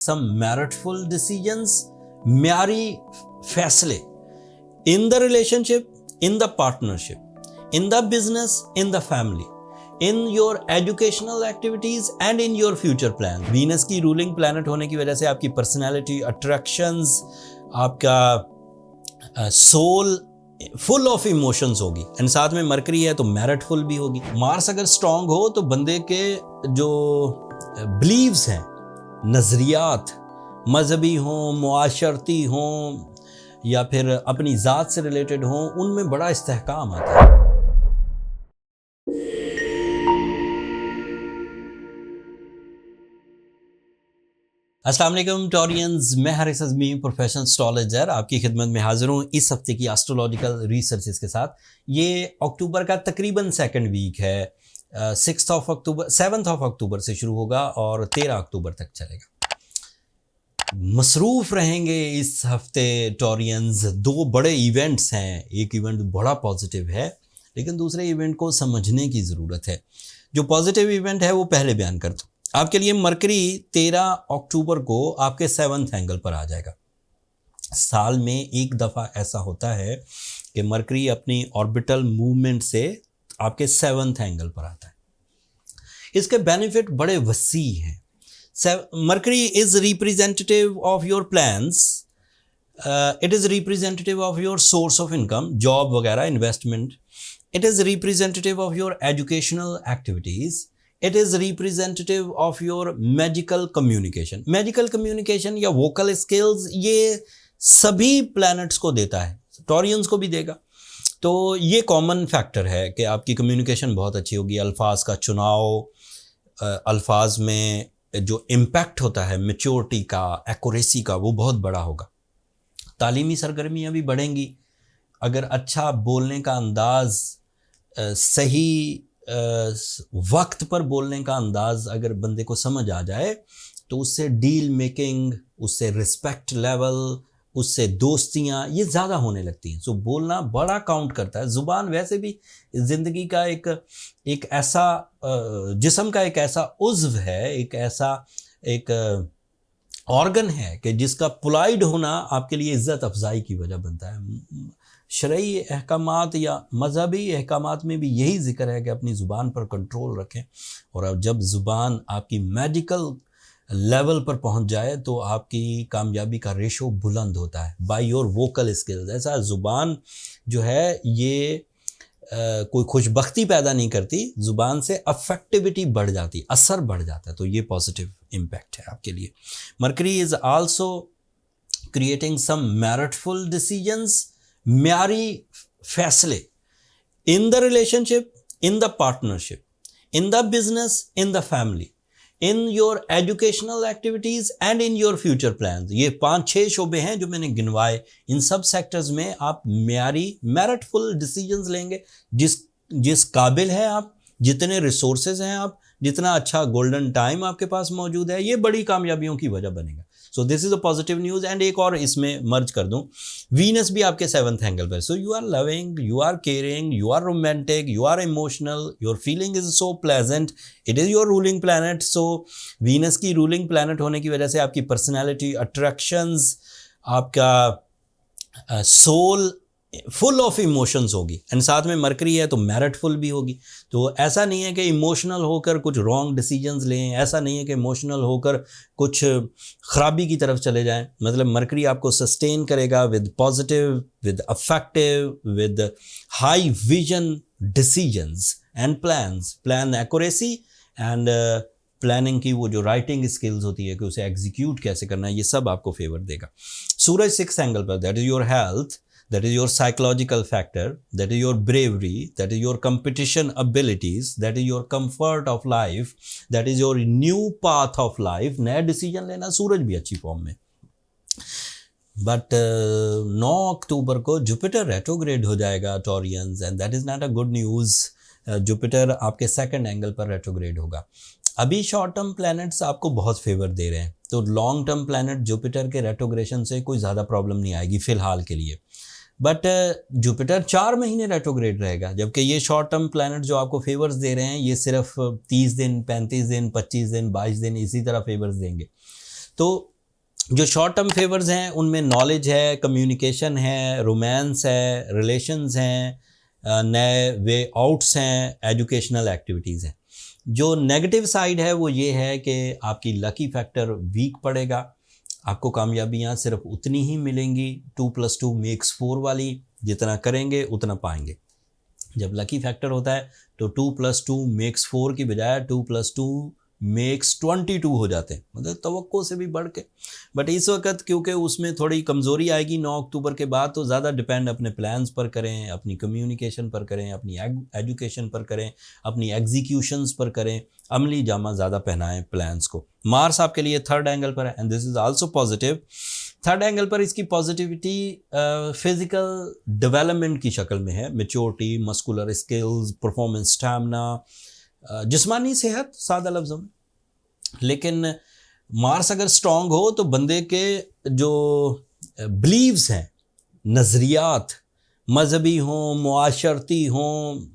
some meritful decisions, marry फैसले in the relationship, in the partnership, in the business, in the family, in your educational activities and in your future plan. Venus की ruling planet होने की वजह से आपकी personality, attractions, आपका soul full of emotions होगी and साथ में मरकरी है तो मेरिटफुल भी होगी। मार्स अगर स्ट्रांग हो तो बंदे के जो बिलीव्स हैं, नज़रियात, मजहबी हों, मुआशरती हों या फिर अपनी ज़ात से रिलेटेड हों, उनमें बड़ा इस्तेहकाम आता है। अस्सलाम वालेकुम टॉरियंस, मैं हारिस अज़मी प्रोफेशनल एस्ट्रोलॉजर आपकी खिदमत में हाजिर हूँ इस हफ्ते की एस्ट्रोलॉजिकल रिसर्चेस के साथ। ये अक्टूबर का तकरीबन सेकंड वीक है। 7 अक्टूबर से शुरू होगा और 13 अक्टूबर तक चलेगा। मसरूफ़ रहेंगे इस हफ्ते टॉरियंस। दो बड़े इवेंट्स हैं, एक इवेंट बड़ा पॉजिटिव है लेकिन दूसरे इवेंट को समझने की ज़रूरत है। जो पॉजिटिव इवेंट है वो पहले बयान कर दूँ। आपके लिए मरकरी 13 अक्टूबर को आपके 7th एंगल पर आ जाएगा। साल में एक दफ़ा ऐसा होता है कि मरकरी अपनी ऑर्बिटल मूवमेंट से आपके 7th एंगल पर आता है। इसके बेनिफिट बड़े वसी हैं। Mercury is representative of your plans, it is representative of your source of income, job वगैरह, investment. It is representative of your educational activities. It is representative of your magical communication. Magical communication या vocal skills ये सभी planets को देता है, Taureans को भी देगा। तो ये कॉमन फैक्टर है कि आपकी कम्युनिकेशन बहुत अच्छी होगी। अल्फाज का चुनाव, अल्फाज में जो इम्पैक्ट होता है मैच्योरिटी का, एक्यूरेसी का, वो बहुत बड़ा होगा। तालीमी सरगर्मियाँ भी बढ़ेंगी। अगर अच्छा बोलने का अंदाज़, सही वक्त पर बोलने का अंदाज़ अगर बंदे को समझ आ जाए तो उससे डील मेकिंग, उससे रिस्पेक्ट लेवल, उससे दोस्तियाँ ये ज़्यादा होने लगती हैं। सो बोलना बड़ा काउंट करता है। ज़ुबान वैसे भी ज़िंदगी का एक ऐसा जिस्म का एक ऐसा उज़्व है, एक ऐसा एक ऑर्गन है कि जिसका पोलाइड होना आपके लिए इज़्ज़त अफजाई की वजह बनता है। शरई अहकामात या मजहबी अहकामात में भी यही ज़िक्र है कि अपनी ज़ुबान पर कंट्रोल रखें। और अब जब ज़ुबान आपकी मैजिकल लेवल पर पहुंच जाए तो आपकी कामयाबी का रेशो बुलंद होता है बाय योर वोकल स्किल्स। ऐसा ज़ुबान जो है ये कोई खुशबख्ती पैदा नहीं करती, ज़ुबान से अफेक्टिविटी बढ़ जाती, असर बढ़ जाता है। तो ये पॉजिटिव इम्पैक्ट है आपके लिए। Mercury is also creating some meritful decisions, म्यारी फैसले in the relationship, in the partnership, in the business, in the family, in your educational activities and in your future plans. ये 5-6 शोबे हैं जो मैंने गिनवाए। इन सब सेक्टर्स में आप म्यारी मेरिटफुल डिसीजंस लेंगे। जिस काबिल हैं आप, जितने रिसोर्सेज हैं आप, जितना अच्छा गोल्डन टाइम आपके पास मौजूद है, ये बड़ी कामयाबियों की वजह बनेगा। So this is a positive news. And एक और इसमें मर्ज कर दूं, वीनस भी आपके 7th एंगल पर। So you are loving, you are caring, you are romantic, you are emotional, your feeling is so pleasant, it is your ruling planet. So Venus की ruling planet होने की वजह से आपकी पर्सनैलिटी, अट्रैक्शंस, आपका soul full of emotions होगी and साथ में मरकरी है तो मेरिटफुल भी होगी। तो ऐसा नहीं है कि इमोशनल होकर कुछ रॉन्ग डिसीजंस लें, ऐसा नहीं है कि इमोशनल होकर कुछ ख़राबी की तरफ चले जाएं। मतलब मरकरी आपको सस्टेन करेगा with positive, with affective, with high vision decisions and plans, plan accuracy and planning की वो जो राइटिंग स्किल्स होती है कि उसे एग्जीक्यूट कैसे करना है, ये सब आपको फेवर देगा। सूरज 6th एंगल पर, that is your health, that is your psychological factor, that is your bravery, that is your competition abilities, that is your comfort of life, that is your new path of life। नया decision लेना, सूरज भी अच्छी form में। But 9 अक्टूबर को Jupiter retrograde हो जाएगा Taureans and that is not a good news. Jupiter आपके 2nd angle पर रेट्रोग्रेड होगा। अभी शॉर्ट टर्म प्लैनेट्स आपको बहुत फेवर दे रहे हैं, तो लॉन्ग टर्म प्लैनेट जुपिटर के रेट्रोग्रेशन से कोई ज़्यादा प्रॉब्लम नहीं आएगी फ़िलहाल के लिए। बट जुपिटर 4 महीने रेट्रोग्रेड रहेगा, जबकि ये शॉर्ट टर्म प्लैनेट जो आपको फेवर्स दे रहे हैं ये सिर्फ 30 दिन, 35 दिन, 25 दिन, 22 दिन इसी तरह फेवर्स देंगे। तो जो शॉर्ट टर्म फेवर्स हैं उनमें नॉलेज है, कम्युनिकेशन है, रोमांस है, रिलेशंस हैं, नए वे आउट्स हैं, एजुकेशनल एक्टिविटीज़ हैं। जो नेगेटिव साइड है वो ये है कि आपकी लकी फैक्टर वीक पड़ेगा, आपको कामयाबियाँ सिर्फ उतनी ही मिलेंगी 2+2 मेक्स 4 वाली, जितना करेंगे उतना पाएंगे। जब लकी फैक्टर होता है तो 2+2 मेक्स 4 की बजाय 2+2 मेक्स 22 हो जाते हैं, मतलब तवक्को से भी बढ़ के। बट इस वक्त क्योंकि उसमें थोड़ी कमज़ोरी आएगी 9 अक्टूबर के बाद, तो ज़्यादा डिपेंड अपने प्लान्स पर करें, अपनी कम्युनिकेशन पर करें, अपनी एजुकेशन पर करें, अपनी एग्जीक्यूशंस पर करें, अमली जामा ज़्यादा पहनाएं प्लान्स को। मार्स आपके लिए थर्ड एंगल पर है and this is also positive. Third angle पर इसकी पॉजिटिविटी फिजिकल डेवलपमेंट की शक्ल में है, maturity, muscular skills, performance, stamina, जिस्मानी सेहत सादा लफ्ज़ों में। लेकिन मार्स अगर स्ट्रांग हो तो बंदे के जो बिलीव्स हैं, नज़रियात, मजहबी हों, मुआशरती हों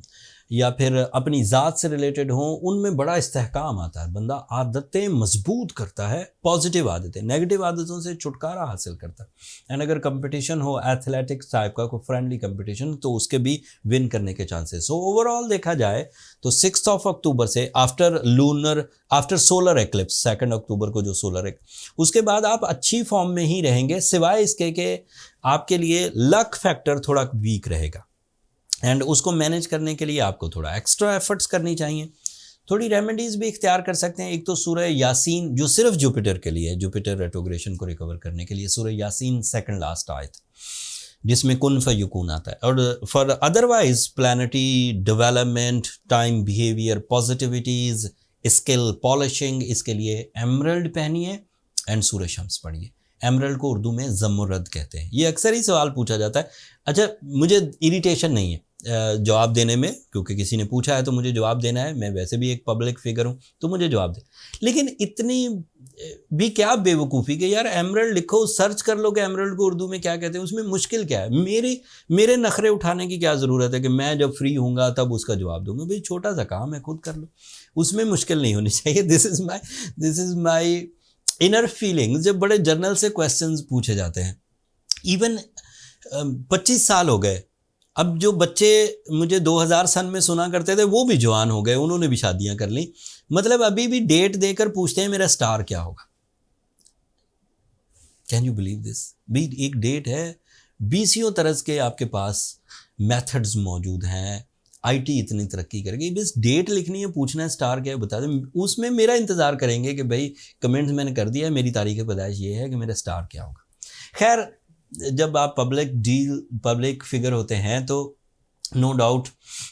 या फिर अपनी ज़ात से रिलेटेड हों, उनमें बड़ा इस्तेहकाम आता है। बंदा आदतें मजबूत करता है, पॉजिटिव आदतें, नेगेटिव आदतों से छुटकारा हासिल करता है। एंड अगर कंपटीशन हो एथलेटिक्स टाइप का, कोई फ्रेंडली कंपटीशन, तो उसके भी विन करने के चांसेस। सो ओवरऑल देखा जाए तो 6 अक्टूबर से आफ्टर सोलर एक्लिप्स, 2 अक्टूबर को जो सोलर उसके बाद आप अच्छी फॉर्म में ही रहेंगे, सिवाय इसके कि आपके लिए लक फैक्टर थोड़ा वीक रहेगा एंड उसको मैनेज करने के लिए आपको थोड़ा एक्स्ट्रा एफर्ट्स करनी चाहिए। थोड़ी रेमेडीज़ भी इख्तियार कर सकते हैं। एक तो सूरह यासीन, जो सिर्फ जुपिटर के लिए है, जुपिटर रेट्रोग्रेशन को रिकवर करने के लिए सूरह यासीन सेकंड लास्ट आयत, जिसमें कुन फयकुन आता है। और फॉर अदरवाइज प्लानिटी development, time behaviour, positivities, skill polishing, इसके लिए एमरल्ड पहनिए एंड सूरह शम्स पढ़िए। एमरल्ड को उर्दू में ज़मुरद कहते हैं। ये अक्सर ही सवाल पूछा जाता है। अच्छा, मुझे इरिटेशन नहीं है जवाब देने में, क्योंकि किसी ने पूछा है तो मुझे जवाब देना है, मैं वैसे भी एक पब्लिक फिगर हूँ तो मुझे जवाब दे। लेकिन इतनी भी क्या बेवकूफ़ी कि यार एमरल्ड लिखो, सर्च कर लो कि एमरल्ड को उर्दू में क्या कहते हैं, उसमें मुश्किल क्या है? मेरे नखरे उठाने की क्या ज़रूरत है कि मैं जब फ्री होऊंगा तब उसका जवाब दूंगा? भाई छोटा सा काम है, खुद कर लो, उसमें मुश्किल नहीं होनी चाहिए। This is my inner feelings. जब बड़े जर्नल से क्वेश्चंस पूछे जाते हैं, इवन 25 साल हो गए, अब जो बच्चे मुझे 2000 सन में सुना करते थे वो भी जवान हो गए, उन्होंने भी शादियां कर ली। मतलब अभी भी डेट देकर पूछते हैं मेरा स्टार क्या होगा। Can you believe this? भी एक डेट है, 20 तरह के आपके पास मेथड्स मौजूद हैं, आईटी इतनी तरक्की करेगी, बस डेट लिखनी है, पूछना है स्टार क्या है बता दें। उसमें मेरा इंतज़ार करेंगे कि भाई कमेंट्स मैंने कर दिया है, मेरी तारीख़ पैदाइश ये है कि मेरा स्टार क्या होगा। खैर, जब आप पब्लिक फिगर होते हैं तो नो डाउट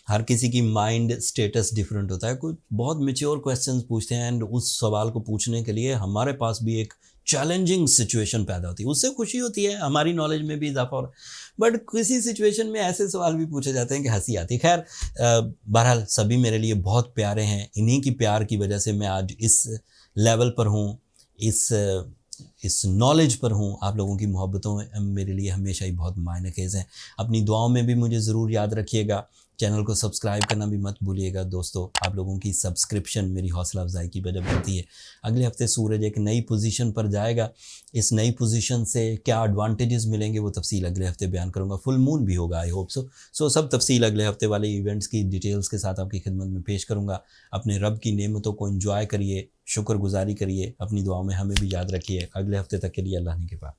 हर किसी की माइंड स्टेटस डिफरेंट होता है। कोई बहुत मैच्योर क्वेश्चंस पूछते हैं एंड उस सवाल को पूछने के लिए हमारे पास भी एक चैलेंजिंग सिचुएशन पैदा होती है, उससे खुशी होती है, हमारी नॉलेज में भी इजाफा हो रहा है। बट किसी सिचुएशन में ऐसे सवाल भी पूछे जाते हैं कि हंसी आती है। खैर, बहरहाल सभी मेरे लिए बहुत प्यारे हैं, इन्हीं की प्यार की वजह से मैं आज इस लेवल पर हूँ, इस नॉलेज पर हूँ। आप लोगों की मोहब्बतों मेरे लिए हमेशा ही बहुत मायने खेज़ हैं। अपनी दुआओं में भी मुझे ज़रूर याद रखिएगा। चैनल को सब्सक्राइब करना भी मत भूलिएगा दोस्तों। आप लोगों की सब्सक्रिप्शन मेरी हौसला अफजाई की वजह बनती है। अगले हफ्ते सूरज एक नई पोजीशन पर जाएगा। इस नई पोजीशन से क्या एडवांटेजेस मिलेंगे वो तफसील अगले हफ्ते बयान करूँगा। फुल मून भी होगा, आई होप सो सब तफसील अगले हफ्ते वाले इवेंट्स की डिटेल्स के साथ आपकी खिदमत में पेश करूँगा। अपने रब की नेमतों को एंजॉय करिए, शुक्रगुजारी करिए, अपनी दुआओं में हमें भी याद रखिए। अगले हफ्ते तक के लिए अल्लाह ने के पास।